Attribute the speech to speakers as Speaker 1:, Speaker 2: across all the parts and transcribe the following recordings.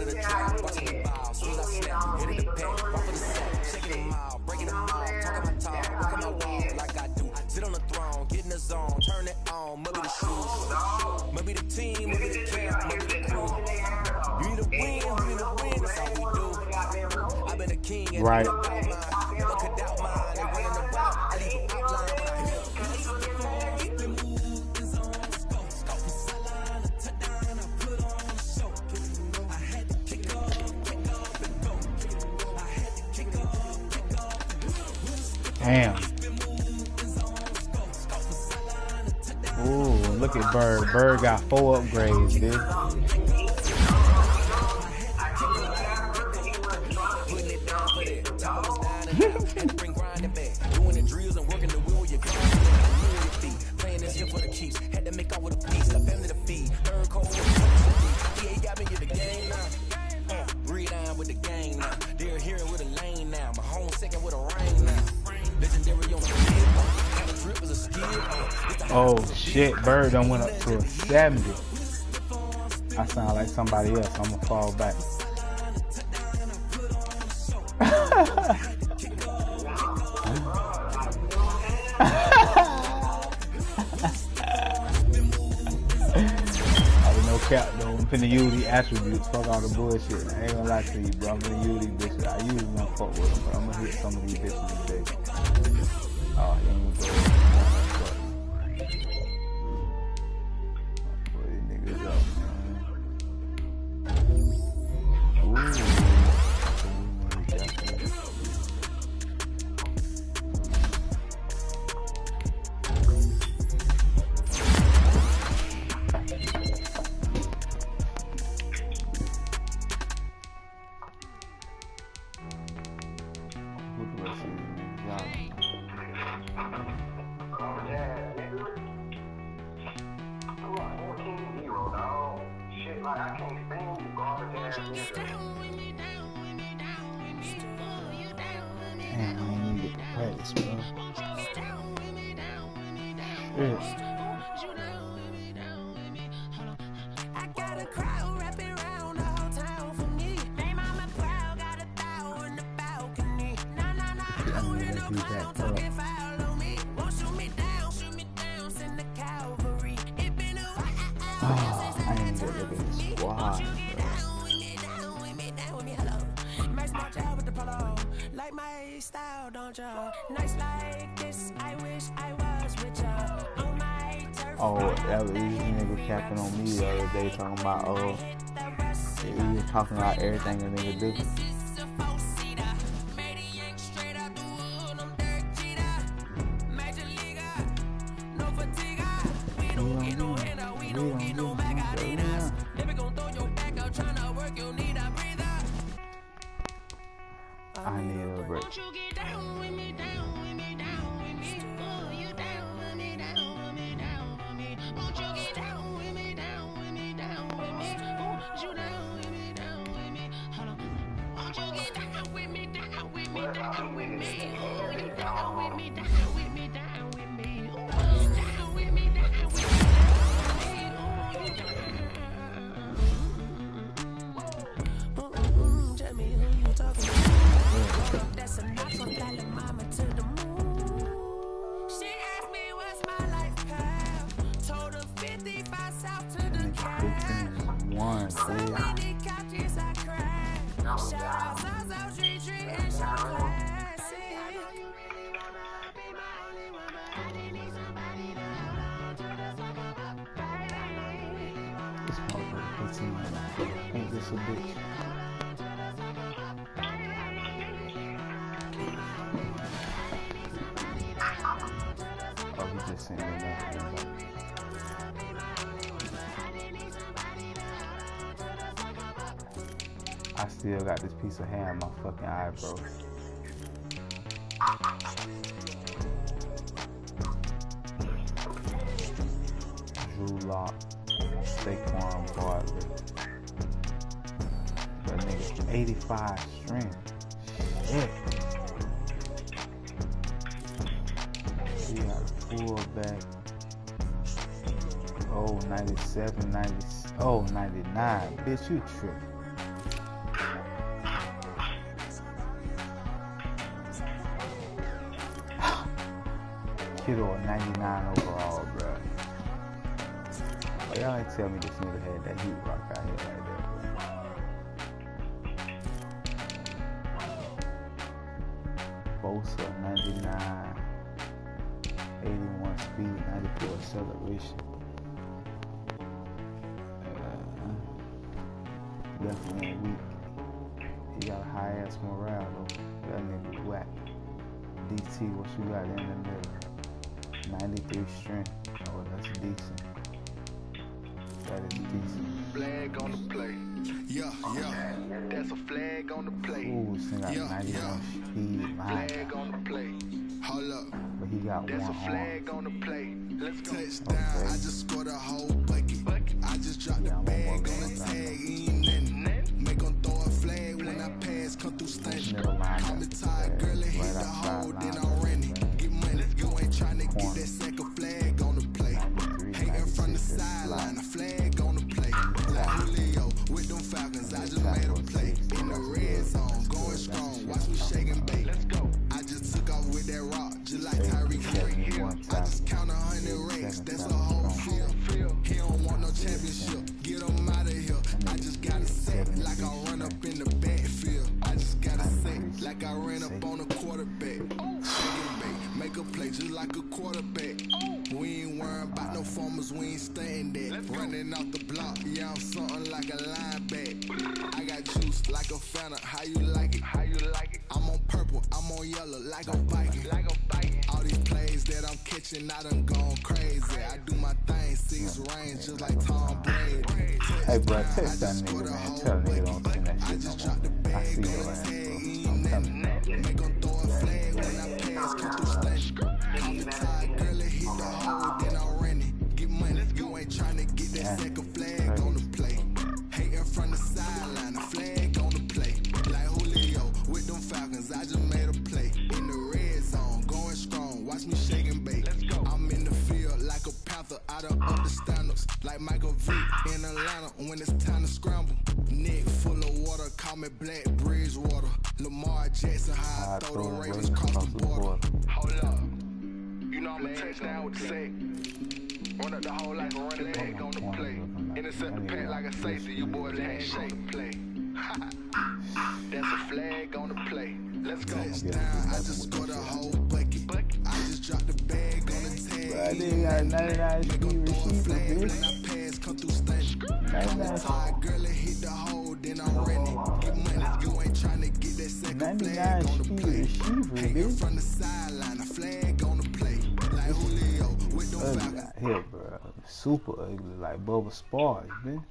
Speaker 1: in the trap, watching the ball. Soon as I snap, hit the pack, off of the sack, shaking them all, breaking them all, talking my talk, walking my wall like I do. Sit on the throne, get in the zone, turn it on, maybe the shoes, maybe the team, maybe the camp, maybe the crew. You need a win, that's all we do. I've been a king and
Speaker 2: right.
Speaker 1: Never could doubt mine, they running the route, I leave an outline when I hit.
Speaker 2: Damn. Ooh, look at Bird. Bird got 4 upgrades, dude.
Speaker 1: Doing the drills and working the wheel, you playing this shit for the keeps. Had to make out with a piece, a family to feed. Third cold, he got me in the game now. Breathe down with the gang now. They're here with a lane now. My home second with a rain now. Legendary on the field. The drip is a skill.
Speaker 2: Oh shit, Bird done went up to a 70. I sound like somebody else. I'm gonna fall back. No cap though. I'm finna use these attributes. Fuck all the bullshit. I ain't gonna lie to you, bro. I'm finna use these bitches. I usually don't fuck with them, but I'm gonna hit some of these bitches today. Oh, he ain't good. Put these niggas up, man. Ooh. Oh, that was these niggas capping on me the other day talking about, he was talking about everything a nigga do. I need a break. Ain't this a bitch? Oh, he just sent me that. I still got this piece of hair in my fucking eyebrow. Drew Lock, Saquon Barkley. That nigga 85 strength. Shit. He got a fullback. Oh, 97, 90. Oh, 99. Bitch, you tripping. Kittle a 99 overall, bro. Oh, y'all ain't tell me this nigga had that heat rock out here like that, bro. Bosa 99, 81 speed, 94 acceleration. Definitely weak. He got a high ass morale though. That nigga whack. DT, what you got in the middle? 93 strength. Oh, that's decent. That is decent.
Speaker 1: Flag on the play. Yeah. That's a flag on the play.
Speaker 2: Ooh, this nigga got 91 speed.
Speaker 1: Flag on the play. Hold up.
Speaker 2: But he got
Speaker 1: That's
Speaker 2: one
Speaker 1: a flag
Speaker 2: arm.
Speaker 1: on the play. Let's go.
Speaker 2: Okay.
Speaker 1: I just scored a whole bucket. I just dropped the bag on the tag. Make them throw a flag when I pass. Come through station. Call me tired, girl, and hit the hole. Then I'm running. Get money. You ain't trying to get that second flag on the play. Hating from the sideline. A flag on the play. Like Julio with them Falcons. I just made a play. In the red zone. Going strong. Watch me shake and bake. Let's go. I just took off with that rock. Just like Tyreek Hill. I just count 100 racks. That's a whole field. He don't want no championship. Get him out of here. I just gotta set like I run up in the backfield. I just gotta set like I ran up on a quarterback. Shake and bake. Make a play just like a quarterback. We ain't worrying about no formers. We ain't staying there. Running off the block. Yeah, I'm something like a lineback. I got juice like a Fanta. How you like it? I'm on purple. I'm on yellow like a Viking. All these plays that I'm catching, I done gone crazy. I do my thing, 6 range just like Tom Brady.
Speaker 2: Hey, bro, text that nigga, man. Tell nigga don't send that shit no more. I see your ass, bro. I'm telling you.
Speaker 1: Make them throw a flag when I pass, come through station. Call me tired, girl, and hit the hole, then I'm running. Get money, you ain't trying to get that second flag on the play. Hating from the sideline, a flag on the play. Like Julio with them Falcons, I just made a play. In the red zone, going strong, watch me shake and bake. I'm in the field like a panther, out of up the standards. Like Michael Vick in Atlanta when it's time to scramble. Neck full of water, call me Black Bridgewater. Lamar Jackson, how I throw the Ravens across the border. Hold up, you know I'm a touchdown with the sack. Run up the hole like a running back on the play. Intercept the pack like a safety, you boys ain't shake the play. That's a flag on the play. Let's go. Touchdown, I just scored a whole bucket. I just dropped the bag on the tag.
Speaker 2: Bro, they got 99 speed receiver, bitch.
Speaker 1: When I pass, come through station. I'm tired, girl, and hit the hole, then I'm running. Get money, you ain't trying to get that second flag on the play. Hanging from the sideline, a flag on the play. Like Julio with them
Speaker 2: Ugly
Speaker 1: Falcons.
Speaker 2: out here, bro. Super ugly, like Bubba Sparks, man.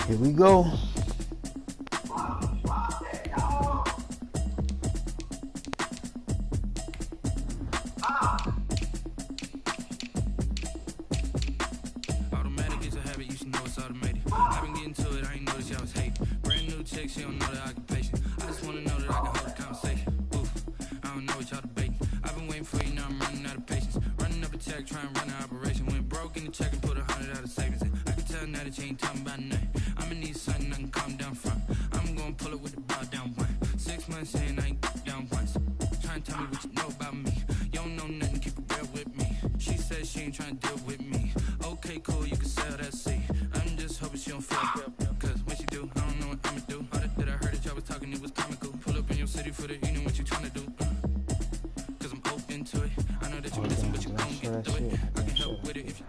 Speaker 2: Here we go.
Speaker 3: Automatic is a habit, you should know it's automated. I've been getting to it, I ain't noticed y'all was hating. Brand new chick, she don't know the occupation. I just wanna know that I can hold a conversation. Oof, I don't know what y'all debating. I've been waiting for you, now I'm running out of patience. Running up a check, trying to run an operation. Went broke in the check and put 100 out of savings in. I can tell now that you ain't talking about nothing. I'ma need something I can calm down from. I'm gonna pull it with the bow down one. 6 months in, I ain't down once. Trying to tell me what you know about me. You don't know nothing, keep it real with me. She said she ain't trying to deal with me. Okay, cool, you can sell that seat. I'm just hoping she don't feel cause when she do, I don't know what I'ma do. All that I heard that y'all was talking, it was comical. Pull up in your city for the, you know what you trying to do. Cause I'm open to it. I know that you listen, but you gon' get through it. I can help with it if you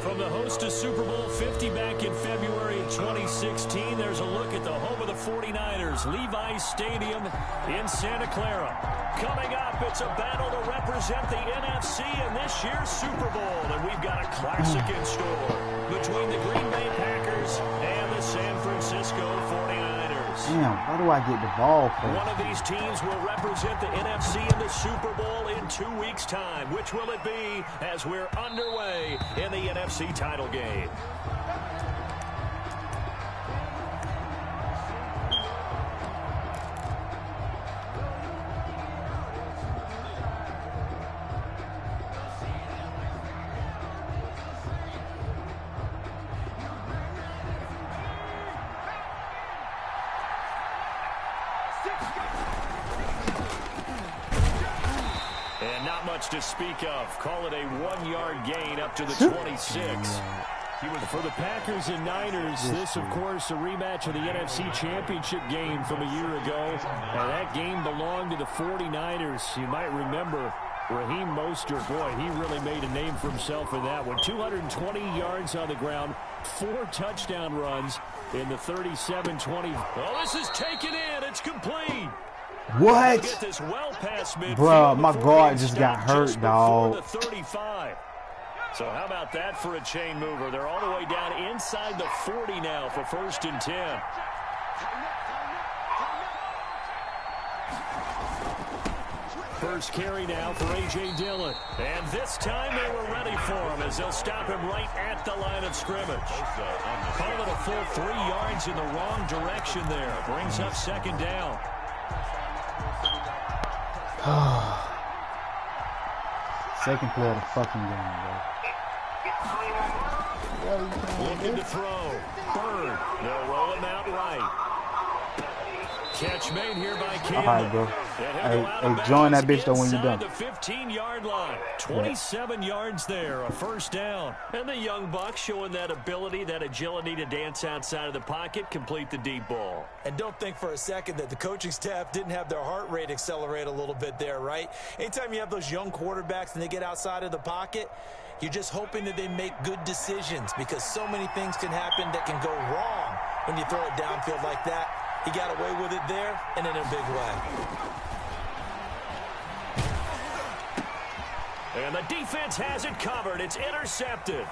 Speaker 4: From the host to Super Bowl 50 back in February of 2016, there's a look at the home of the 49ers, Levi's Stadium in Santa Clara. Coming up, it's a battle to represent the NFC in this year's Super Bowl, and we've got a classic in store between the Green Bay Packers and the San Francisco 49ers.
Speaker 2: Damn, how do I get the ball first?
Speaker 4: One of these teams will represent the NFC in the Super Bowl in 2 weeks' time. Which will it be as we're underway in the NFC title game? And not much to speak of. Call it a 1-yard gain up to the 26. For the Packers and Niners, this, of course, a rematch of the NFC Championship game from a year ago. And that game belonged to the 49ers. You might remember Raheem Mostert. Boy, he really made a name for himself in that one. 220 yards on the ground, 4 touchdown runs in the 37-20. Well, this is taken in. It's complete.
Speaker 2: What?
Speaker 4: Get this well past midfield.
Speaker 2: Bruh, my guard just got hurt, dog.
Speaker 4: The 35. So how about that for a chain mover? They're all the way down inside the 40 now for 1st and 10. First carry now for A.J. Dillon. And this time they were ready for him as they'll stop him right at the line of scrimmage. Call it a full 3 yards in the wrong direction there. Brings up 2nd down.
Speaker 2: Second play of the fucking game, bro.
Speaker 4: Looking to throw. Bird. They'll roll him out right. Catch made here by Campbell.
Speaker 2: All right, bro. Hey, join that bitch though when you're done.
Speaker 4: The 15-yard line. 27 yards there. A 1st down. And the young buck showing that ability, that agility to dance outside of the pocket, complete the deep ball.
Speaker 5: And don't think for a second that the coaching staff didn't have their heart rate accelerate a little bit there, right? Anytime you have those young quarterbacks and they get outside of the pocket, you're just hoping that they make good decisions because so many things can happen that can go wrong when you throw it downfield like that. He got away with it there and in a big way.
Speaker 4: And the defense has it covered. It's intercepted.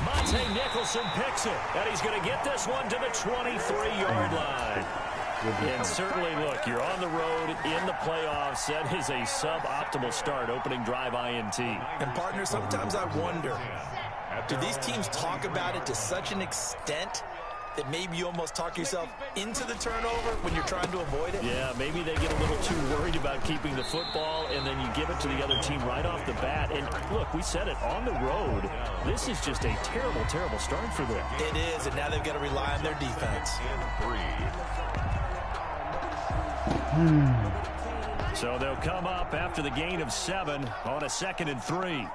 Speaker 4: Monte Nicholson picks it. And he's going to get this one to the 23-yard line. And certainly, look, you're on the road in the playoffs. That is a suboptimal start, opening drive INT.
Speaker 5: And, partner, sometimes I wonder, do these teams talk about it to such an extent that maybe you almost talk yourself into the turnover when you're trying to avoid it?
Speaker 4: Yeah, maybe they get a little too worried about keeping the football, and then you give it to the other team right off the bat. And, look, we said it, on the road, this is just a terrible, terrible start for them.
Speaker 5: It is, and now they've got to rely on their defense.
Speaker 4: So they'll come up after the gain of 7 on a 2nd and 3.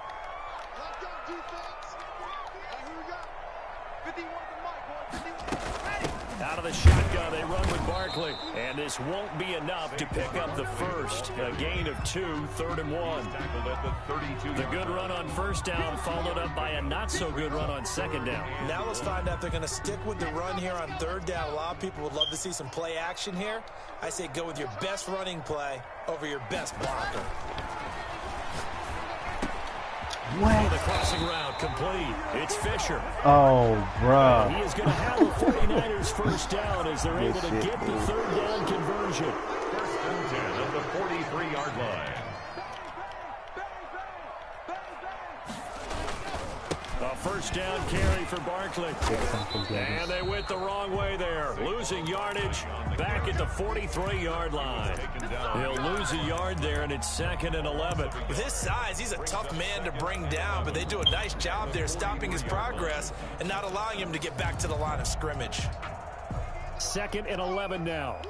Speaker 4: Out of the shotgun, they run with Barkley. And this won't be enough to pick up the first. A gain of 2, 3rd and 1. The good run on 1st down followed up by a not-so-good run on 2nd down.
Speaker 5: Now let's find out if they're going to stick with the run here on 3rd down. A lot of people would love to see some play action here. I say go with your best running play over your best blocker.
Speaker 2: What?
Speaker 4: The crossing route complete. It's Fisher.
Speaker 2: Oh, bro.
Speaker 4: He is going to have the 49ers 1st down as they're able to get the 3rd down conversion.
Speaker 6: 1st and 10 at the 43-yard line.
Speaker 4: A 1st down carry for Barkley. And they went the wrong way there. Losing yardage back at the 43-yard line. He'll lose a yard there, and it's 2nd and 11.
Speaker 5: With his size, he's a tough man to bring down, but they do a nice job there stopping his progress and not allowing him to get back to the line of scrimmage.
Speaker 4: 2nd and 11 now.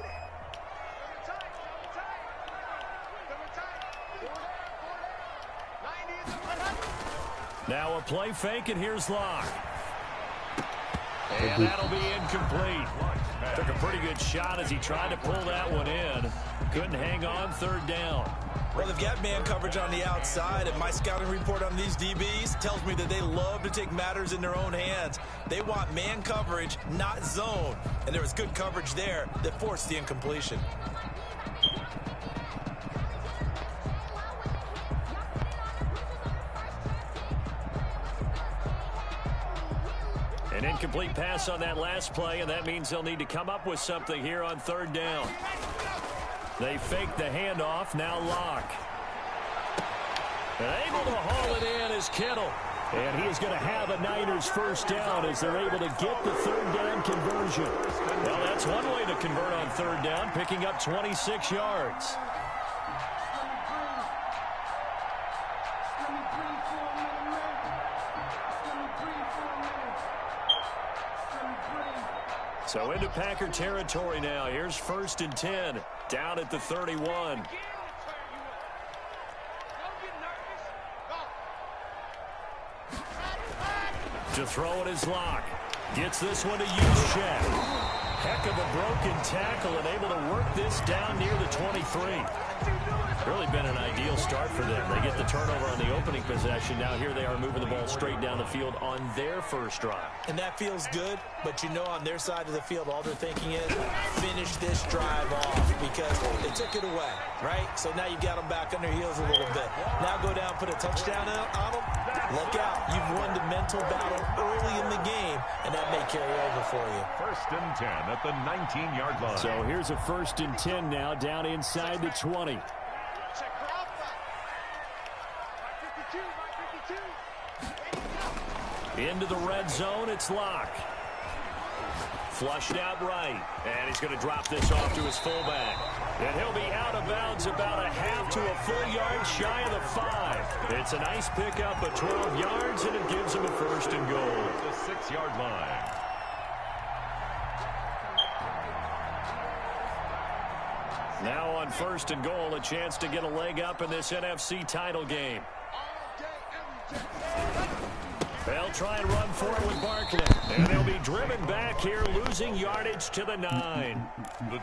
Speaker 4: Now a play fake, and here's Locke. And that'll be incomplete. Took a pretty good shot as he tried to pull that one in. Couldn't hang on 3rd down.
Speaker 5: Well, they've got man coverage on the outside, and my scouting report on these DBs tells me that they love to take matters in their own hands. They want man coverage, not zone. And there was good coverage there that forced the incompletion.
Speaker 4: An incomplete pass on that last play, and that means they'll need to come up with something here on 3rd down. They fake the handoff, now Locke. And able to haul it in is Kittle. And he is going to have a Niners 1st down as they're able to get the 3rd down conversion. Well, that's one way to convert on 3rd down, picking up 26 yards. So into Packer territory now. Here's 1st and 10, down at the 31. To throw it is Locke. Gets this one to Juszczyk. Heck of a broken tackle and able to work this down near the 23. Really been an ideal start for them. They get the turnover on the opening possession. Now here they are moving the ball straight down the field on their first drive.
Speaker 5: And that feels good, but you know on their side of the field, all they're thinking is finish this drive off because they took it away, right? So now you've got them back on their heels a little bit. Now go down, put a touchdown on them. Look out. You've won the mental battle early in the game, and that may carry over for you.
Speaker 6: 1st and 10 at the 19-yard line.
Speaker 4: So here's a 1st and 10 now down inside the 20. Into the red zone, it's Locke. Flushed out right, and he's going to drop this off to his fullback. And he'll be out of bounds about a half to a full yard shy of the 5. It's a nice pickup of 12 yards, and it gives him a 1st and goal.
Speaker 6: The 6-yard line.
Speaker 4: Now on 1st and goal, a chance to get a leg up in this NFC title game. They'll try and run for it with Barkley. And they'll be driven back here, losing yardage to the 9.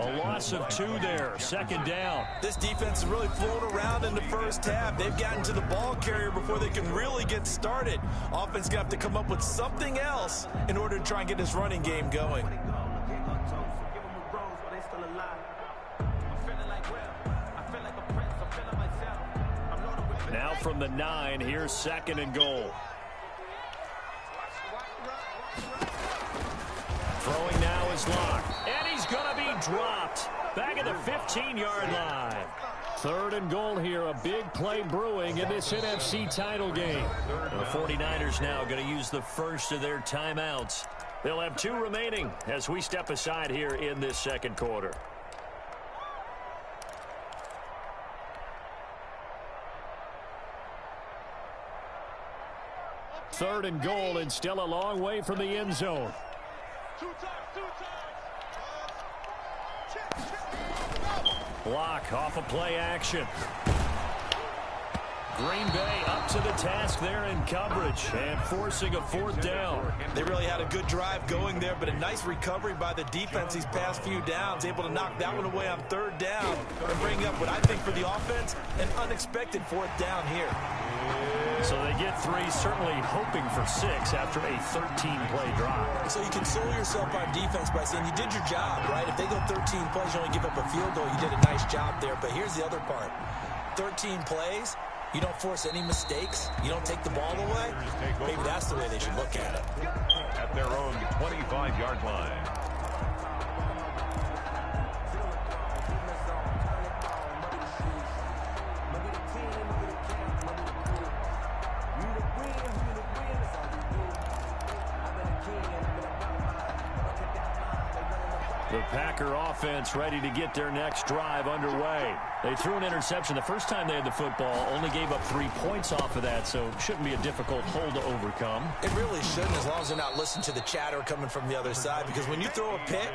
Speaker 4: A loss of 2 there, 2nd down.
Speaker 5: This defense is really flown around in the first half. They've gotten to the ball carrier before they can really get started. Offense going to have to come up with something else in order to try and get this running game going.
Speaker 4: Now from the 9, here's 2nd and goal. Throwing now is Locke. And he's going to be dropped. Back at the 15-yard line. 3rd and goal here. A big play brewing in this NFC title game. The 49ers now going to use the first of their timeouts. They'll have 2 remaining as we step aside here in this 2nd quarter. Third and goal, and still a long way from the end zone. Block off a play action. Green Bay up to the task there in coverage and forcing a 4th down.
Speaker 5: They really had a good drive going there, but a nice recovery by the defense these past few downs, able to knock that one away on 3rd down and bring up what I think for the offense, an unexpected 4th down here.
Speaker 4: So they get 3, certainly hoping for 6 after a 13-play drive.
Speaker 5: So you console yourself on defense by saying you did your job, right? If they go 13 plays, you only give up a field goal, you did a nice job there. But here's the other part. 13 plays, you don't force any mistakes, you don't take the ball away. Maybe that's the way they should look at it.
Speaker 6: At their own 25-yard line.
Speaker 4: The Packer offense ready to get their next drive underway. They threw an interception the first time they had the football, only gave up 3 points off of that, so it shouldn't be a difficult hole to overcome.
Speaker 5: It really shouldn't, as long as they're not listening to the chatter coming from the other side, because when you throw a pick,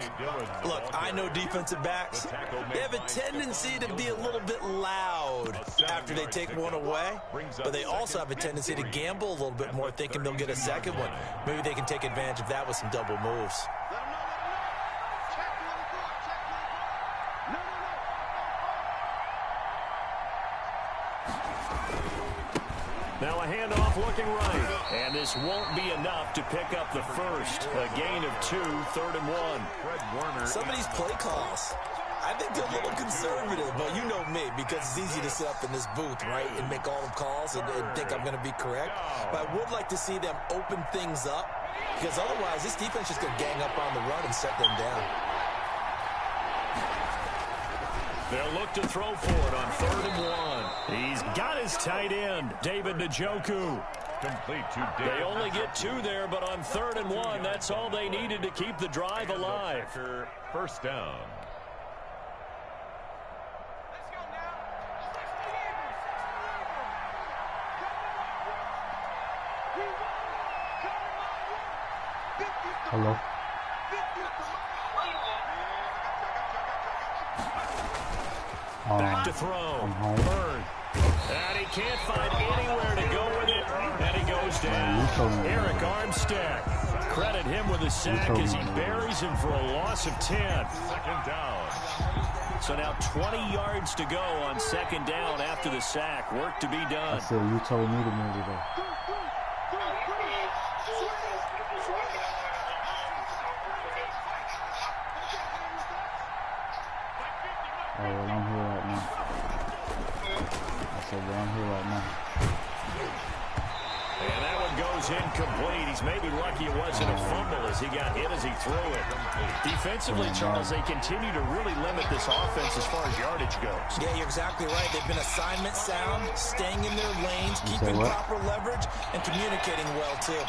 Speaker 5: look, I know defensive backs, they have a tendency to be a little bit loud after they take one away, but they also have a tendency to gamble a little bit more, thinking they'll get a second one. Maybe they can take advantage of that with some double moves.
Speaker 4: Now a handoff looking right. And this won't be enough to pick up the first. A gain of 2, 3rd and 1.
Speaker 5: Some of these play calls, I think they're a little conservative, but you know me, because it's easy to sit up in this booth, right, and make all the calls and think I'm going to be correct. But I would like to see them open things up, because otherwise this defense is going to gang up on the run and set them down.
Speaker 4: They'll look to throw for it on 3rd and 1. He's got his tight end, David Njoku.
Speaker 6: Complete to David.
Speaker 4: They only get 2 there, but on 3rd and 1, that's all they needed to keep the drive alive.
Speaker 6: First down.
Speaker 2: Hello.
Speaker 4: Back to throw. Bird. And he can't find anywhere to go with it. And he goes down. Eric Armstead. Credit him with a sack as he buries him for a loss of 10.
Speaker 6: Second down.
Speaker 4: So now 20 yards to go on second down after the sack. Work to be done.
Speaker 2: I said you told me to move it up. Oh, well, I'm here right now. I said, well, I'm here right now.
Speaker 4: And that one goes incomplete. He's maybe lucky it wasn't a fumble as he got hit as he threw it. Defensively, Charles, they continue to really limit this offense as far as yardage goes.
Speaker 5: Yeah, you're exactly right. They've been assignment sound, staying in their lanes, keeping proper leverage, and communicating well, too.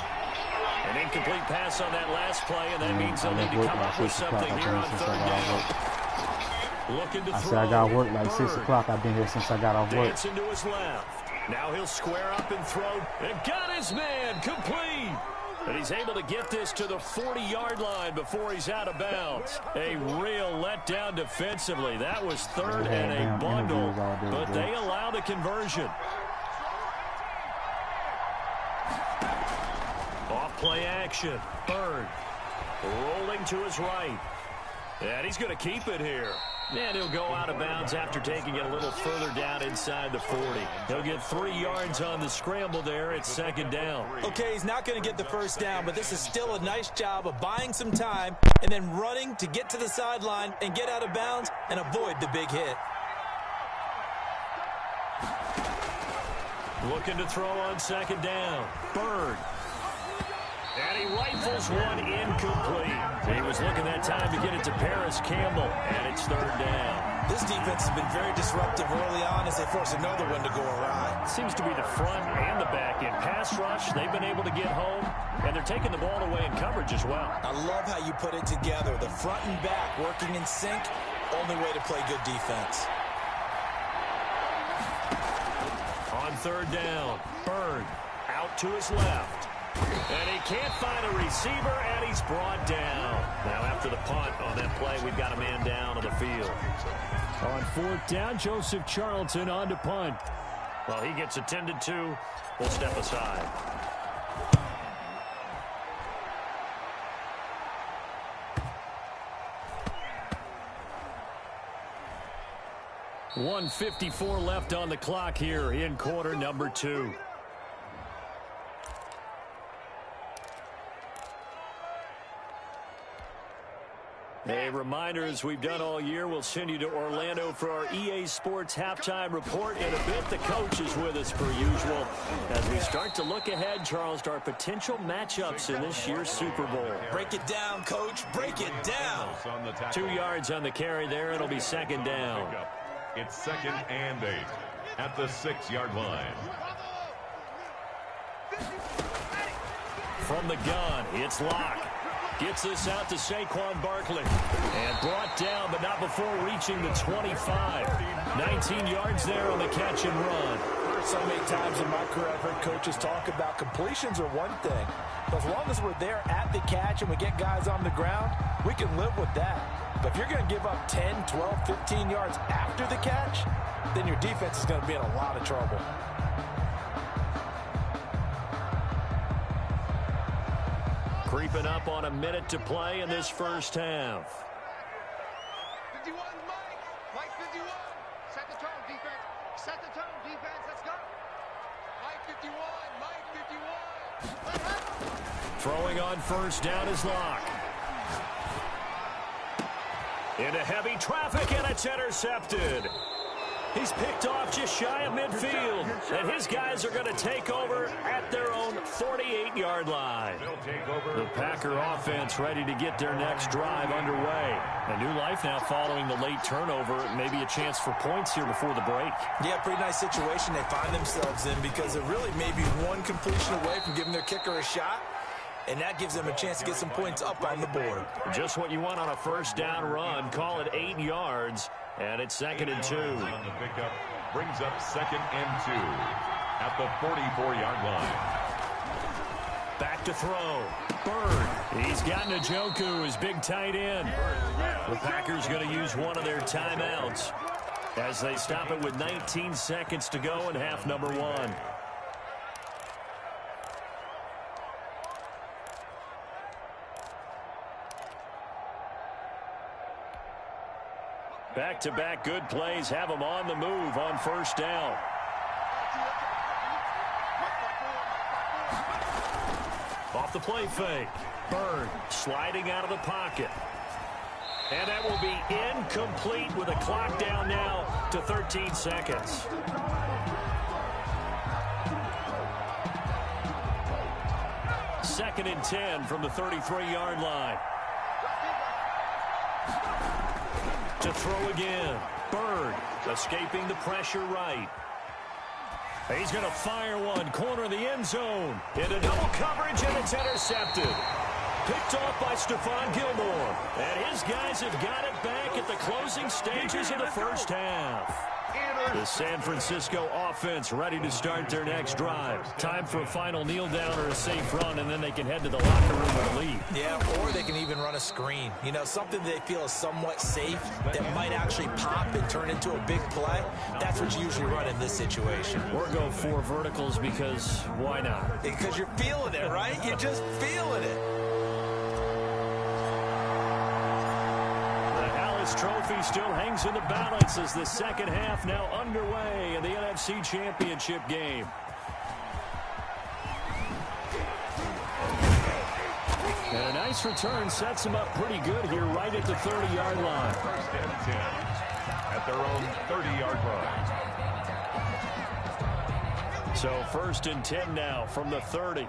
Speaker 4: An incomplete pass on that last play, and that means they'll need to come up with something here on third down. Looking to throw.
Speaker 2: I said I got work like 6 o'clock. I've been here since I got off work.
Speaker 4: Dancing to his left. Now he'll square up and throw. And got his man complete. And he's able to get this to the 40-yard line before he's out of bounds. A real letdown defensively. That was third and a bundle, but they allow the conversion. Off play action. Bird rolling to his right. And he's going to keep it here. And he'll go out of bounds after taking it a little further down inside the 40. He'll get 3 yards on the scramble there at second down.
Speaker 5: Okay, he's not going to get the first down, but this is still a nice job of buying some time and then running to get to the sideline and get out of bounds and avoid the big hit.
Speaker 4: Looking to throw on second down. Bird. And he rifles one incomplete. He was looking that time to get it to Paris Campbell, and it's third down.
Speaker 5: This defense has been very disruptive early on as they force another one to go awry.
Speaker 4: Seems to be the front and the back end. Pass rush, they've been able to get home, and they're taking the ball away in coverage as well. I
Speaker 5: love how you put it together. The front and back working in sync, only way to play good defense.
Speaker 4: On third down, Bird out to his left. And he can't find a receiver, and he's brought down. Now after the punt on that play, we've got a man down on the field. On fourth down, Joseph Charlton on to punt. Well, he gets attended to. We'll step aside. .154 left on the clock here in quarter number 2. A reminder, as we've done all year, we'll send you to Orlando for our EA Sports halftime report. In a bit, the coach is with us per usual. As we start to look ahead, Charles, to our potential matchups in this year's Super Bowl.
Speaker 5: Break it down, Coach. Break it down.
Speaker 4: 2 yards on the carry there. It'll be second down.
Speaker 6: It's second and 8 at the 6-yard line.
Speaker 4: From the gun, it's Locke. Gets this out to Saquon Barkley. And brought down, but not before reaching the 25. 19 yards there on the catch and run.
Speaker 5: So many times in my career, I've heard coaches talk about completions are one thing. But as long as we're there at the catch and we get guys on the ground, we can live with that. But if you're going to give up 10, 12, 15 yards after the catch, then your defense is going to be in a lot of trouble.
Speaker 4: Creeping up on a minute to play in this first half.
Speaker 7: 51, Mike 51. Set the tone, defense. Set the tone, defense. Let's go. Mike 51, Mike 51.
Speaker 4: Throwing on first down is Locke. Into heavy traffic, and it's intercepted. He's picked off just shy of midfield, and his guys are going to take over at their own 48-yard line. The Packer offense ready to get their next drive underway. A new life now following the late turnover. Maybe a chance for points here before the break.
Speaker 5: Yeah, pretty nice situation they find themselves in because they're really maybe one completion away from giving their kicker a shot. And that gives them a chance to get some points up on the board.
Speaker 4: Just what you want on a first down run. Call it 8 yards. And it's second and 2.
Speaker 6: On the pickup brings up second and 2 at the 44-yard line.
Speaker 4: Back to throw. Bird. He's got Njoku, his big tight end. The Packers going to use one of their timeouts as they stop it with 19 seconds to go in half number 1. Back-to-back good plays have them on the move on first down. Off the play fake. Bird sliding out of the pocket. And that will be incomplete with a clock down now to 13 seconds. Second and 10 from the 33-yard line. To throw again. Bird escaping the pressure right. He's going to fire one. Corner of the end zone. Into double coverage, and it's intercepted. Picked off by Stephon Gilmore. And his guys have got it back at the closing stages of the first half. The San Francisco offense ready to start their next drive. Time for a final kneel down or a safe run, and then they can head to the locker room with a lead.
Speaker 5: Yeah, or they can even run a screen. You know, something they feel is somewhat safe that might actually pop and turn into a big play. That's what you usually run in this situation. Or go 4 verticals because why not? Because you're feeling it, right? You're just feeling it.
Speaker 4: Trophy still hangs in the balance as the second half now underway in the NFC Championship game. And a nice return sets them up pretty good here right at the 30-yard line.
Speaker 6: First and 10 at their own 30-yard line.
Speaker 4: So first and 10 now from the 30.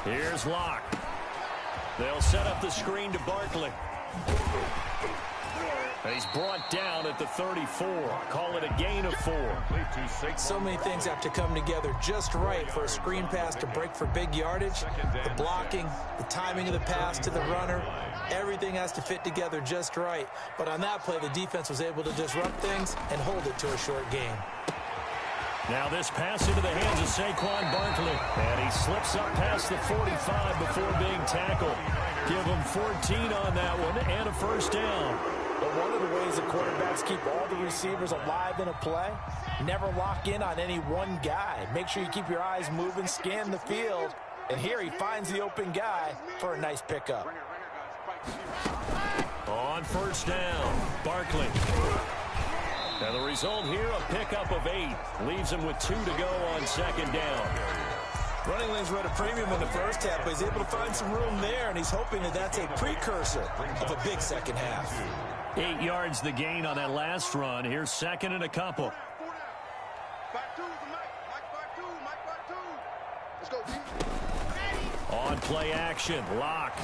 Speaker 4: Here's Locke. They'll set up the screen to Barkley. He's brought down at the 34. Call it a gain of 4.
Speaker 5: So many things have to come together just right for a screen pass to break for big yardage. The blocking, the timing of the pass to the runner, everything has to fit together just right. But on that play, the defense was able to disrupt things and hold it to a short game.
Speaker 4: Now this pass into the hands of Saquon Barkley. And he slips up past the 45 before being tackled. Give him 14 on that one and a first down.
Speaker 5: But one of the ways that quarterbacks keep all the receivers alive in a play, never lock in on any one guy. Make sure you keep your eyes moving, scan the field. And here he finds the open guy for a nice pickup.
Speaker 4: On first down, Barkley. Now the result here, a pickup of 8. Leaves him with 2 to go on second down.
Speaker 5: Running lanes were at a premium in the first half, but he's able to find some room there, and he's hoping that that's a precursor of a big second half.
Speaker 4: 8 yards the gain on that last run. Here's second and a couple. On play action, Locke.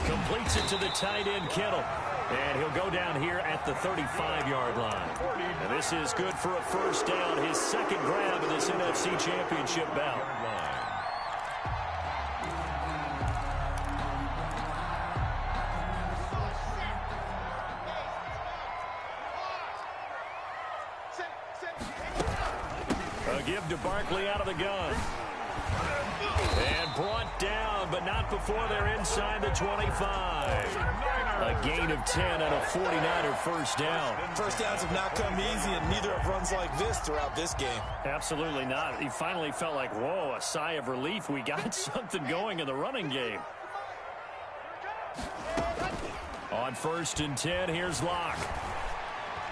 Speaker 4: Completes it to the tight end, Kittle. And he'll go down here at the 35-yard line. And this is good for a first down, his second grab in this NFC Championship bout. A give to Barkley out of the gun. And brought down, but not before they're inside the 25. A gain of 10 and a 49er first down.
Speaker 5: First downs have not come easy, and neither have runs like this throughout this game.
Speaker 4: Absolutely not. He finally felt like, whoa, a sigh of relief. We got something going in the running game. On first and 10, here's Locke.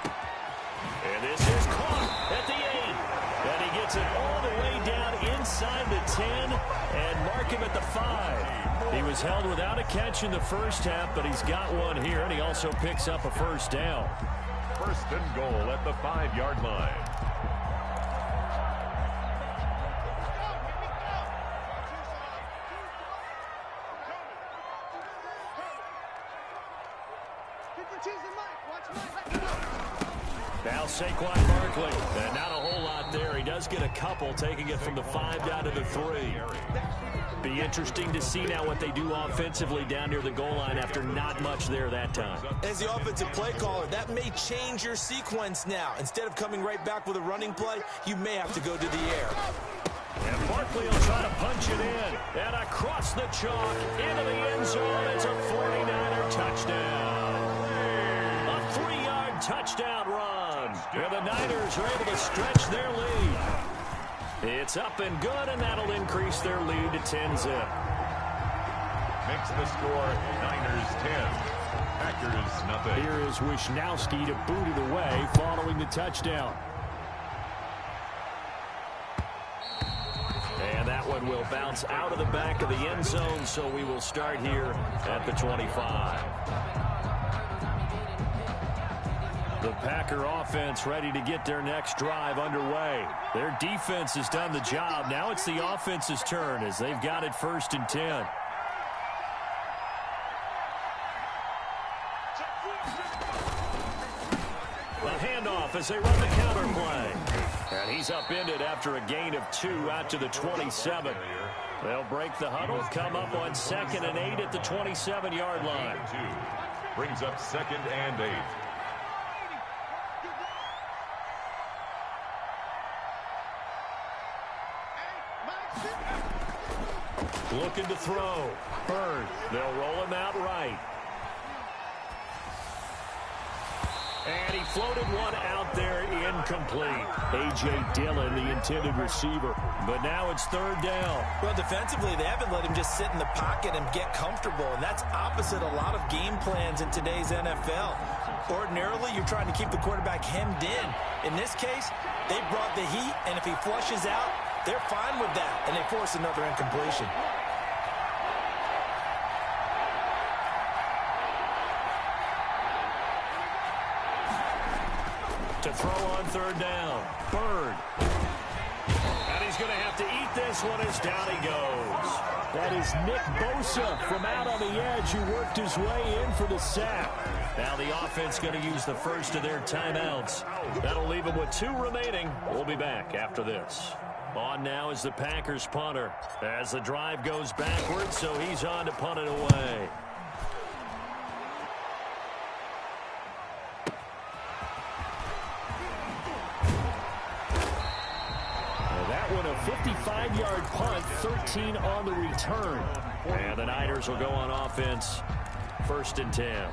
Speaker 4: And this is caught at the 8. And he gets it all the way down inside the 10 and mark him at the 5. He was held without a catch in the first half, but he's got one here, and he also picks up a first down.
Speaker 6: First and goal at the 5-yard line.
Speaker 4: Now Saquon Barkley, and not a whole lot there. He does get a couple, taking it from the 5 down to the 3. Be interesting to see now what they do offensively down near the goal line after not much there that time.
Speaker 5: As the offensive play caller, that may change your sequence now. Instead of coming right back with a running play, you may have to go to the air.
Speaker 4: And Barkley will try to punch it in. And across the chalk, into the end zone. It's a 49er touchdown. A 3-yard touchdown run. And the Niners are able to stretch their lead. It's up and good, and that'll increase their lead to 10-zip.
Speaker 6: makes the score Niners 10, Packers nothing.
Speaker 4: Here is Wisnowski to boot it away following the touchdown. And that one will bounce out of the back of the end zone, so we will start here at the 25. The Packer offense ready to get their next drive underway. Their defense has done the job. Now it's the offense's turn as they've got it 1st and 10. A handoff as they run the counter play. And he's upended after a gain of 2 out to the 27. They'll break the huddle, come up on 2nd and 8 at the 27-yard line.
Speaker 6: Brings up 2nd and 8.
Speaker 4: Looking to throw. Bird. They'll roll him out right. And he floated one out there incomplete. A.J. Dillon, the intended receiver. But now it's 3rd down.
Speaker 5: Well, defensively, they haven't let him just sit in the pocket and get comfortable. And that's opposite a lot of game plans in today's NFL. Ordinarily, you're trying to keep the quarterback hemmed in. In this case, they brought the heat, and if he flushes out, they're fine with that. And they force another incompletion.
Speaker 4: To throw on 3rd down. Bird. And he's going to have to eat this one as down he goes. That is Nick Bosa from out on the edge who worked his way in for the sack. Now the offense going to use the first of their timeouts. That'll leave them with 2 remaining. We'll be back after this. On now is the Packers punter as the drive goes backwards, so he's on to punt it away. A 55-yard punt, 13 on the return. And the Niners will go on offense, 1st and 10.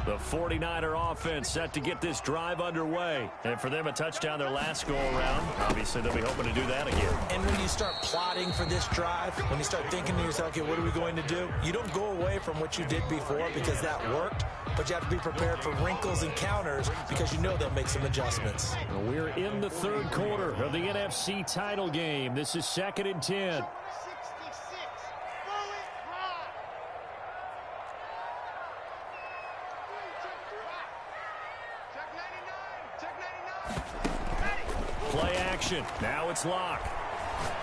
Speaker 4: The 49er offense set to get this drive underway. And for them, a touchdown their last go-around. Obviously, they'll be hoping to do that again.
Speaker 5: And when you start plotting for this drive, when you start thinking to yourself, okay, what are we going to do? You don't go away from what you did before because that worked. But you have to be prepared for wrinkles and counters because you know they'll make some adjustments.
Speaker 4: We're in the 3rd quarter of the NFC title game. This is 2nd and 10. Play action. Now it's Locke.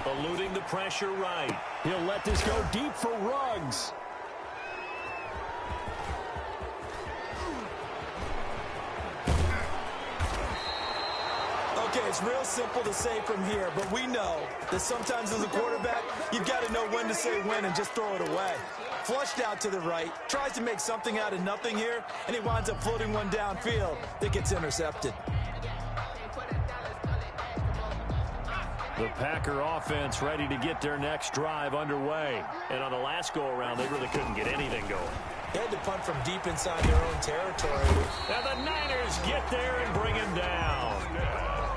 Speaker 4: Eluding the pressure right. He'll let this go deep for Ruggs.
Speaker 5: Okay, it's real simple to say from here, but we know that sometimes as a quarterback, you've got to know when to say when and just throw it away. Flushed out to the right, tries to make something out of nothing here, and he winds up floating one downfield that gets intercepted.
Speaker 4: The Packer offense ready to get their next drive underway. And on the last go-around, they really couldn't get anything going.
Speaker 5: They had to punt from deep inside their own territory.
Speaker 4: Now the Niners get there and bring him down.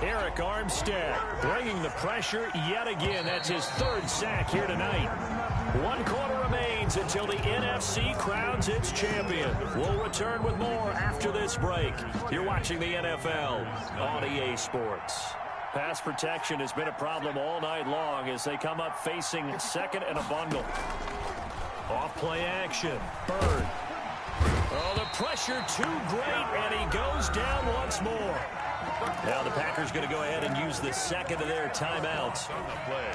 Speaker 4: Eric Armstead bringing the pressure yet again. That's his 3rd sack here tonight. 1 quarter remains until the NFC crowns its champion. We'll return with more after this break. You're watching the NFL on EA Sports. Pass protection has been a problem all night long as they come up facing 2nd and a bundle. Off play action. Bird. Oh, the pressure too great, and he goes down once more. Now the Packers going to go ahead and use the 2nd of their timeouts.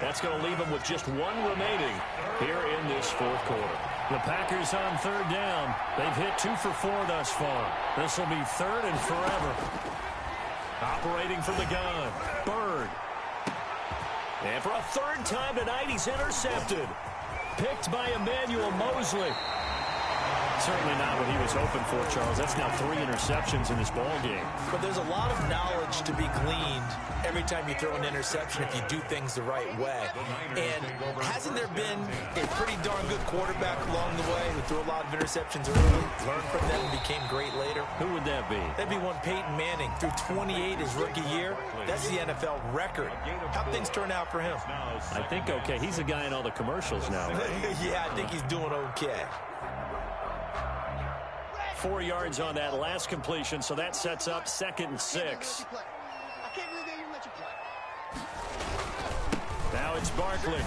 Speaker 4: That's going to leave them with just 1 remaining here in this 4th quarter. The Packers on 3rd down. They've hit 2 for 4 thus far. This will be 3rd and forever. Operating from the gun. Bird. And for a 3rd time tonight, he's intercepted. Picked by Emmanuel Mosley. Certainly not what he was hoping for, Charles. That's now 3 interceptions in this ball game.
Speaker 5: But there's a lot of knowledge to be gleaned every time you throw an interception if you do things the right way. And hasn't there been a a pretty darn good quarterback along the way who threw a lot of interceptions early, learned from them, and became great later.
Speaker 4: Who would that be?
Speaker 5: That'd be one Peyton Manning. Threw 28 his rookie year. That's the NFL record. How'd things turn out for him?
Speaker 4: I think okay. He's the guy in all the commercials now, right?
Speaker 5: Yeah, I think he's doing okay.
Speaker 4: 4 yards on that last completion, so that sets up 2nd and 6.
Speaker 7: I can't believe they even let you play.
Speaker 4: Now it's Barkley.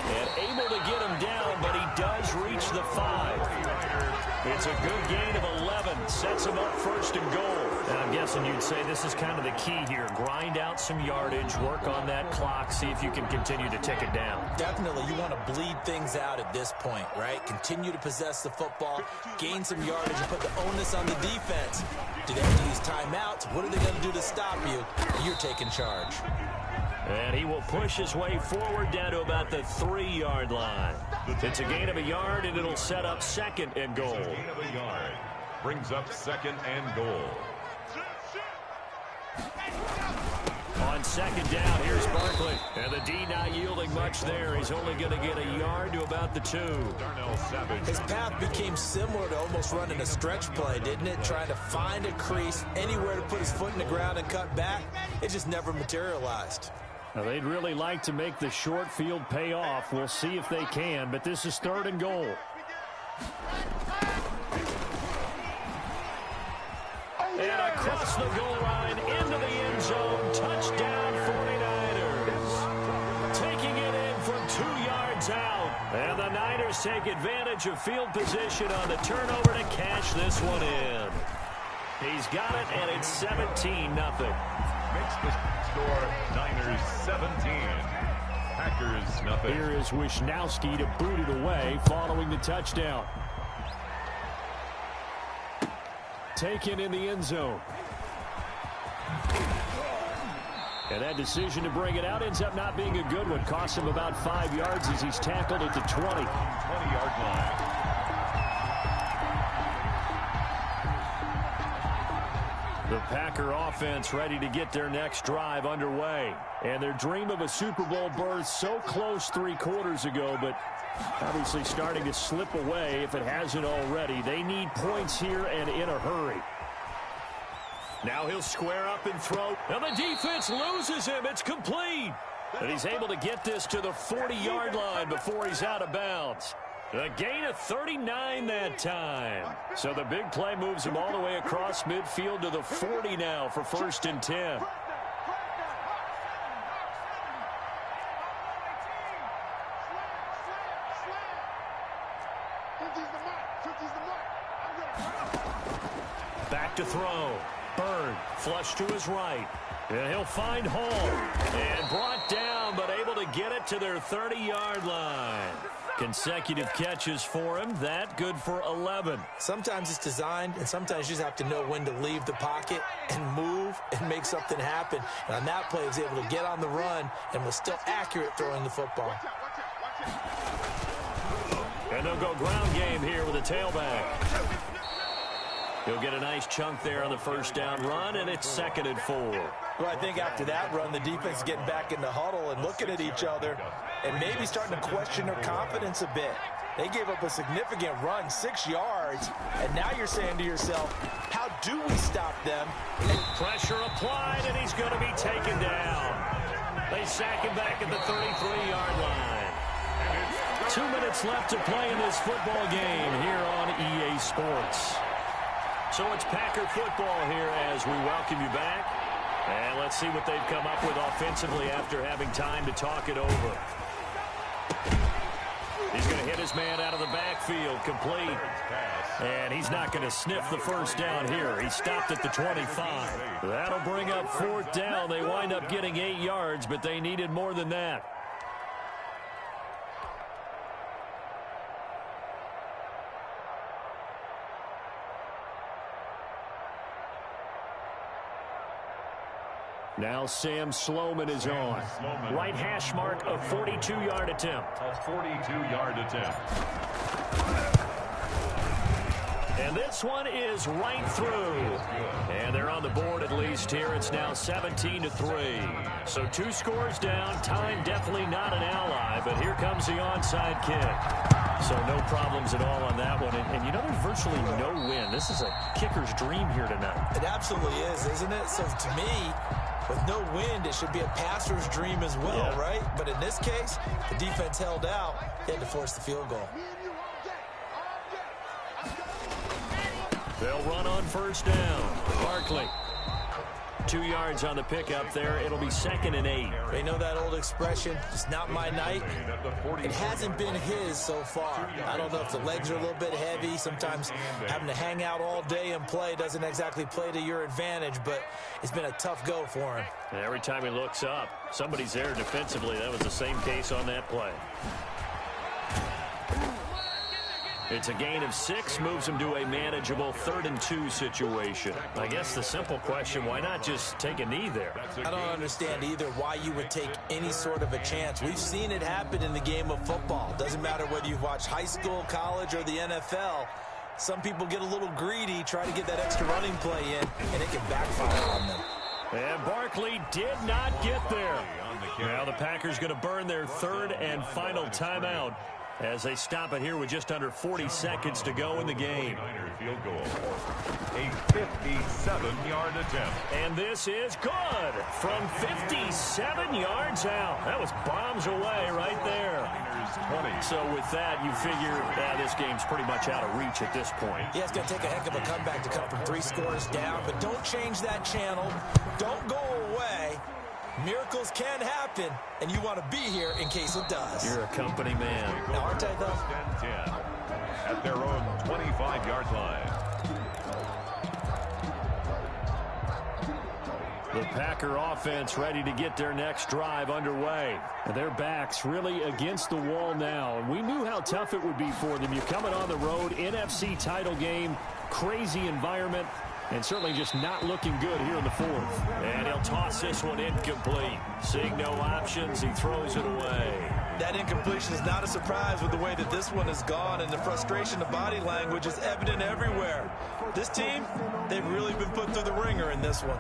Speaker 4: And able to get him down, but he does reach the 5. It's a good gain of 11. Sets him up 1st and goal. And I'm guessing you'd say this is kind of the key here. Grind out some yardage, work on that clock, see if you can continue to tick it down.
Speaker 5: Definitely. You want to bleed things out at this point, right? Continue to possess the football, gain some yardage, and put the onus on the defense. Do they have to use timeouts? What are they going to do to stop you? You're taking charge.
Speaker 4: And he will push his way forward down to about the 3-yard line. It's a gain of a yard, and it'll set up 2nd and goal.
Speaker 6: Gain of a yard. Brings up 2nd and goal.
Speaker 4: On 2nd down, here's Barkley. And the D not yielding much there. He's only going to get a yard to about the 2.
Speaker 5: His path became similar to almost running a stretch play, didn't it? Trying to find a crease, anywhere to put his foot in the ground and cut back. It just never materialized.
Speaker 4: Now, they'd really like to make the short field pay off. We'll see if they can, but this is 3rd and goal. And across the goal line, into the end zone, touchdown 49ers. Taking it in from 2 yards out. And the Niners take advantage of field position on the turnover to cash this one in. He's got it, and it's 17-0.
Speaker 6: Makes the score Niners 17. Packers nothing.
Speaker 4: Here is Wisnowski to boot it away following the touchdown. Taken in the end zone. And that decision to bring it out ends up not being a good one. Costs him about 5 yards as he's tackled at the 20.
Speaker 6: 20-yard line.
Speaker 4: The Packer offense ready to get their next drive underway. And their dream of a Super Bowl berth so close 3 quarters ago, but obviously starting to slip away if it hasn't already. They need points here and in a hurry. Now he'll square up and throw. And the defense loses him. It's complete. And he's able to get this to the 40-yard line before he's out of bounds. A gain of 39 that time. So the big play moves him all the way across midfield to the 40 now for 1st and 10. Back to throw. Bird flush to his right. And he'll find Hall. And brought down, but able to get it to their 30-yard line. Consecutive catches for him. That good for 11.
Speaker 5: Sometimes it's designed, and sometimes you just have to know when to leave the pocket and move and make something happen. And on that play, he was able to get on the run and was still accurate throwing the football.
Speaker 4: And they'll go ground game here with a tailback. He'll get a nice chunk there on the 1st down run, and it's 2nd and 4.
Speaker 5: Well, I think after that run, the defense is getting back in the huddle and looking at each other and maybe starting to question their confidence a bit. They gave up a significant run, 6 yards, and now you're saying to yourself, how do we stop them?
Speaker 4: Pressure applied, and he's going to be taken down. They sack him back at the 33-yard line. 2 minutes left to play in this football game here on EA Sports. So it's Packer football here as we welcome you back. And let's see what they've come up with offensively after having time to talk it over. He's going to hit his man out of the backfield, complete. And he's not going to sniff the 1st down here. He stopped at the 25. That'll bring up 4th down. They wind up getting 8 yards, but they needed more than that. Now Sam Sloman is on. Right hash mark, a 42-yard attempt.
Speaker 6: A 42-yard attempt.
Speaker 4: And this one is right through. And they're on the board at least here. It's now 17-3. So 2 scores down. Time definitely not an ally, but here comes the onside kick. So no problems at all on that one. And you know, there's virtually no wind. This is a kicker's dream here tonight.
Speaker 5: It absolutely is, isn't it? So to me, with no wind, it should be a passer's dream as well, right? But in this case, the defense held out. They had to force the field goal.
Speaker 4: They'll run on first down. Barkley. 2 yards on the pickup there. It'll be 2nd and 8.
Speaker 5: They know that old expression, it's not my night. It hasn't been his so far. I don't know if the legs are a little bit heavy. Sometimes having to hang out all day and play doesn't exactly play to your advantage, but it's been a tough go for him.
Speaker 4: And every time he looks up, somebody's there defensively. That was the same case on that play. It's a gain of 6, moves him to a manageable 3rd and 2 situation. I guess the simple question, why not just take a knee there?
Speaker 5: I don't understand either why you would take any sort of a chance. We've seen it happen in the game of football. Doesn't matter whether you've watched high school, college, or the NFL. Some people get a little greedy, try to get that extra running play in, and it can backfire on them.
Speaker 4: And Barkley did not get there. Now the Packers going to burn their 3rd and final timeout as they stop it here with just under 40 seconds to go in the game.
Speaker 6: Field goal. A 57-yard attempt.
Speaker 4: And this is good from 57 yards out. That was bombs away right there. So with that, you figure this game's pretty much out of reach at this point.
Speaker 5: Yeah, it's going to take a heck of a comeback to come from 3 scores down, but don't change that channel. Don't go away. Miracles can happen, and you want to be here in case it does.
Speaker 4: You're a company man.
Speaker 5: Now, aren't I, though?
Speaker 6: 10 at their own 25-yard line.
Speaker 4: The Packer offense ready to get their next drive underway. And their backs really against the wall now. And we knew how tough it would be for them. You're coming on the road, NFC title game, crazy environment. And certainly just not looking good here in the 4th. And he'll toss this one incomplete. Seeing no options, he throws it away.
Speaker 5: That incompletion is not a surprise with the way that this one has gone, and the frustration of body language is evident everywhere. This team, they've really been put through the ringer in this one.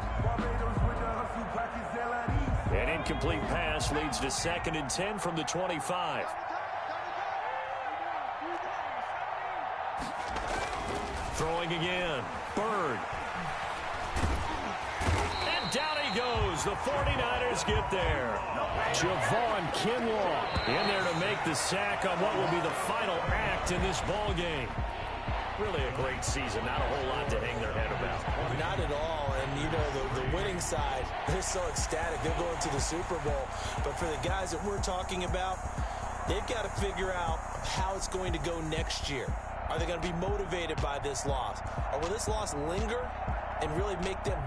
Speaker 4: An incomplete pass leads to 2nd and 10 from the 25. Throwing again. Bird. And down he goes. The 49ers get there. Javon Kinlaw in there to make the sack on what will be the final act in this ball game. Really a great season. Not a whole lot to hang their head about.
Speaker 5: Not at all. And, you know, the winning side, they're so ecstatic. They're going to the Super Bowl. But for the guys that we're talking about, they've got to figure out how it's going to go next year. Are they going to be motivated by this loss? Or will this loss linger and really make them,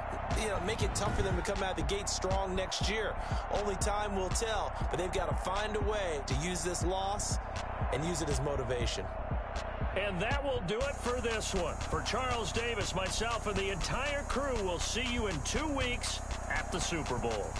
Speaker 5: make it tough for them to come out the gate strong next year? Only time will tell. But they've got to find a way to use this loss and use it as motivation.
Speaker 4: And that will do it for this one. For Charles Davis, myself, and the entire crew, we'll see you in 2 weeks at the Super Bowl.